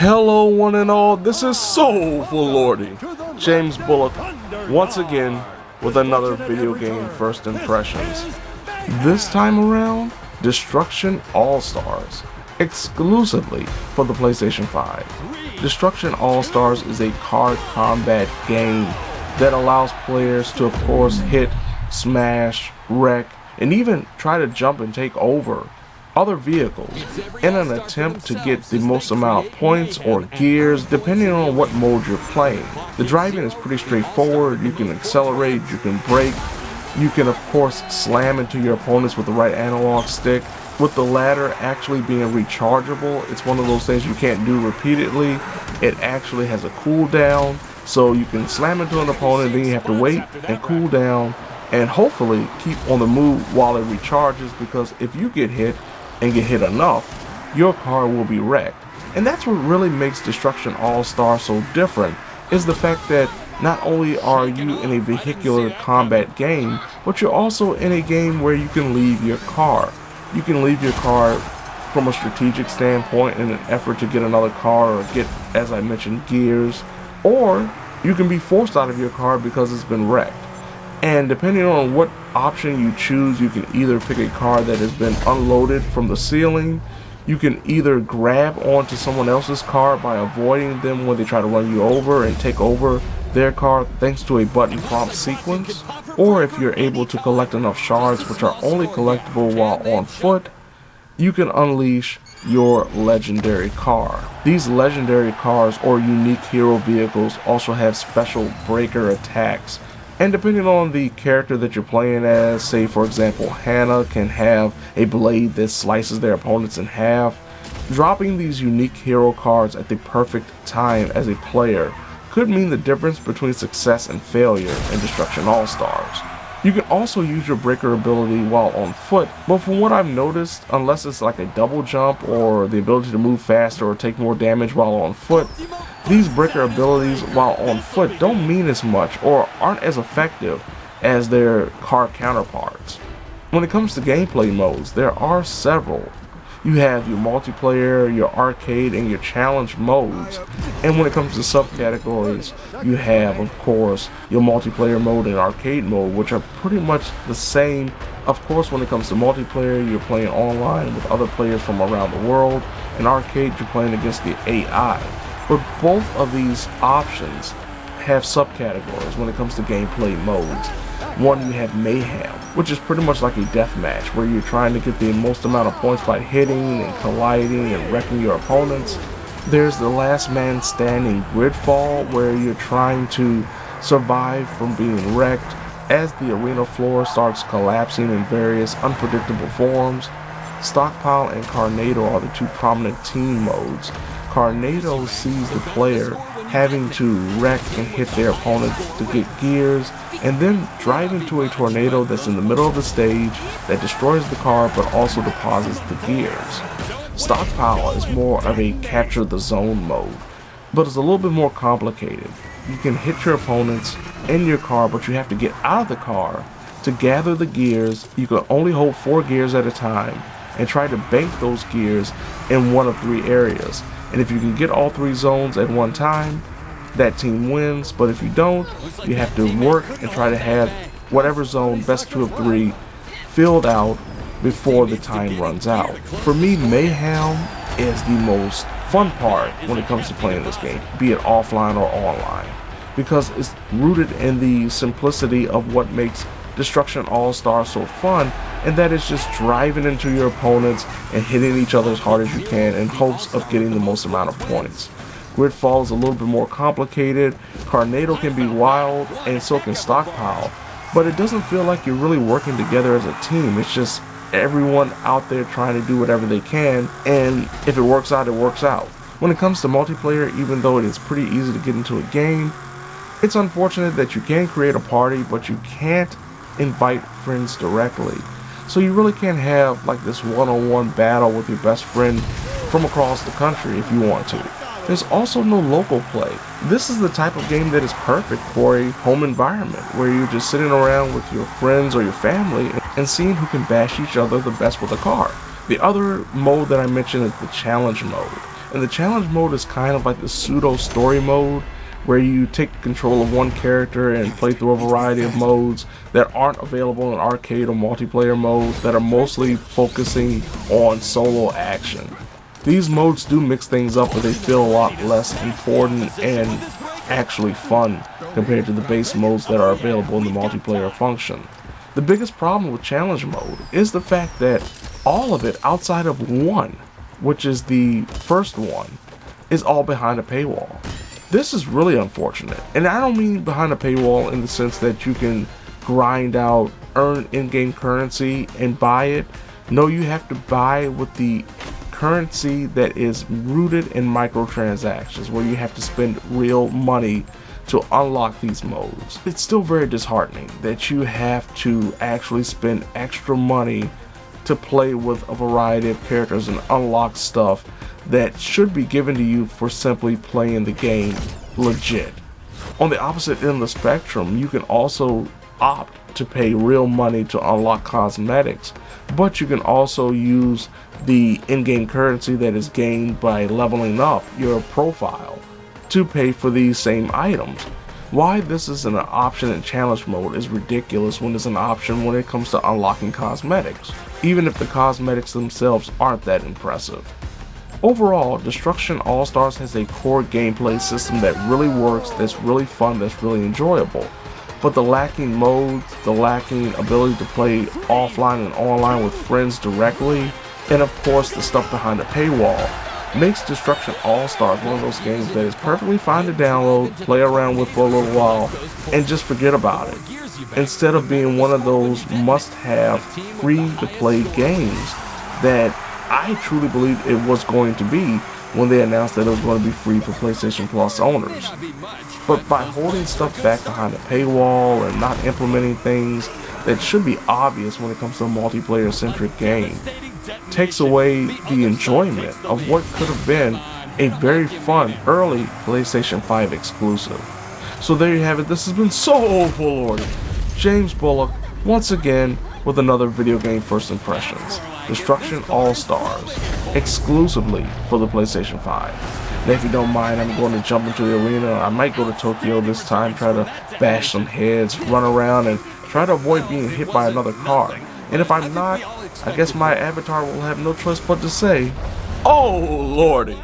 Hello one and all, this is Soulful Lordy, James Bullock, once again with another video game first impressions. This time around, Destruction All-Stars, exclusively for the PlayStation 5. Destruction All-Stars is a card combat game that allows players to of course hit, smash, wreck, and even try to jump and take over other vehicles in an attempt to get the most amount of points or gears depending on what mode you're playing. The driving is pretty straightforward. You can accelerate, you can brake, you can of course slam into your opponents with the right analog stick. With the latter actually being rechargeable, it's one of those things you can't do repeatedly. It actually has a cooldown, so you can slam into an opponent, then you have to wait and cool down and hopefully keep on the move while it recharges, because if you get hit and get hit enough, your car will be wrecked. And that's what really makes Destruction All-Star so different, is the fact that not only are you in a vehicular combat game, but you're also in a game where you can leave your car. You can leave your car from a strategic standpoint in an effort to get another car or get, as I mentioned, gears, or you can be forced out of your car because it's been wrecked. And depending on what option you choose, you can either pick a car that has been unloaded from the ceiling. You can either grab onto someone else's car by avoiding them when they try to run you over and take over their car thanks to a button prompt sequence. Or if you're able to collect enough shards, which are only collectible while on foot, you can unleash your legendary car. These legendary cars or unique hero vehicles also have special breaker attacks. And depending on the character that you're playing as, say for example Hannah can have a blade that slices their opponents in half. Dropping these unique hero cards at the perfect time as a player could mean the difference between success and failure in Destruction All-Stars. You can also use your breaker ability while on foot, but from what I've noticed, unless it's like a double jump or the ability to move faster or take more damage while on foot, these breaker abilities while on foot don't mean as much or aren't as effective as their car counterparts. When it comes to gameplay modes, there are several. You have your multiplayer, your arcade, and your challenge modes. And when it comes to subcategories, you have, of course, your multiplayer mode and arcade mode, which are pretty much the same. Of course, when it comes to multiplayer, you're playing online with other players from around the world. In arcade, you're playing against the AI. But both of these options have subcategories when it comes to gameplay modes. One, you have Mayhem, which is pretty much like a deathmatch, where you're trying to get the most amount of points by hitting and colliding and wrecking your opponents. There's the Last Man Standing Gridfall, where you're trying to survive from being wrecked as the arena floor starts collapsing in various unpredictable forms. Stockpile and Carnado are the two prominent team modes. Carnado sees the player having to wreck and hit their opponent to get gears, and then drive into a tornado that's in the middle of the stage that destroys the car but also deposits the gears. Stockpile is more of a capture the zone mode, but it's a little bit more complicated. You can hit your opponents in your car, but you have to get out of the car to gather the gears. You can only hold 4 gears at a time and try to bank those gears in one of 3 areas. And if you can get all 3 zones at one time, that team wins. But if you don't, you have to work and try to have whatever zone, best 2 of 3, filled out before the time runs out. For me, Mayhem is the most fun part when it comes to playing this game, be it offline or online, because it's rooted in the simplicity of what makes Destruction All-Star so fun, and that is just driving into your opponents and hitting each other as hard as you can in hopes of getting the most amount of points. Gridfall is a little bit more complicated. Carnado can be wild, and so can Stockpile, but it doesn't feel like you're really working together as a team. It's just everyone out there trying to do whatever they can, and if it works out, it works out. When it comes to multiplayer, even though it is pretty easy to get into a game, it's unfortunate that you can create a party, but you can't invite friends directly. So you really can't have like this one-on-one battle with your best friend from across the country if you want to. There's also no local play. This is the type of game that is perfect for a home environment where you're just sitting around with your friends or your family and seeing who can bash each other the best with a car. The other mode that I mentioned is the challenge mode. And the challenge mode is kind of like the pseudo story mode, where you take control of one character and play through a variety of modes that aren't available in arcade or multiplayer modes that are mostly focusing on solo action. These modes do mix things up, but they feel a lot less important and actually fun compared to the base modes that are available in the multiplayer function. The biggest problem with challenge mode is the fact that all of it outside of one, which is the first one, is all behind a paywall. This is really unfortunate, and I don't mean behind a paywall in the sense that you can grind out, earn in-game currency and buy it. No, you have to buy with the currency that is rooted in microtransactions, where you have to spend real money to unlock these modes. It's still very disheartening that you have to actually spend extra money to play with a variety of characters and unlock stuff that should be given to you for simply playing the game legit. On the opposite end of the spectrum, you can also opt to pay real money to unlock cosmetics, but you can also use the in-game currency that is gained by leveling up your profile to pay for these same items. Why this isn't an option in challenge mode is ridiculous when it's an option when it comes to unlocking cosmetics, even if the cosmetics themselves aren't that impressive. Overall, Destruction All-Stars has a core gameplay system that really works, that's really fun, that's really enjoyable. But the lacking modes, the lacking ability to play offline and online with friends directly, and of course the stuff behind the paywall, makes Destruction All-Stars one of those games that is perfectly fine to download, play around with for a little while, and just forget about it, instead of being one of those must-have free-to-play games that I truly believed it was going to be when they announced that it was going to be free for PlayStation Plus owners. But by holding stuff back behind a paywall and not implementing things that should be obvious when it comes to a multiplayer-centric game, takes away the enjoyment of what could have been a very fun early PlayStation 5 exclusive. So there you have it. This has been Soulful Lordy, James Bullock, once again with another video game first impressions. Destruction All-Stars, exclusively for the PlayStation 5. Now if you don't mind, I'm going to jump into the arena. I might go to Tokyo this time, try to bash some heads, run around, and try to avoid being hit by another car. And if I'm not, I guess my avatar will have no choice but to say, "Oh Lordy."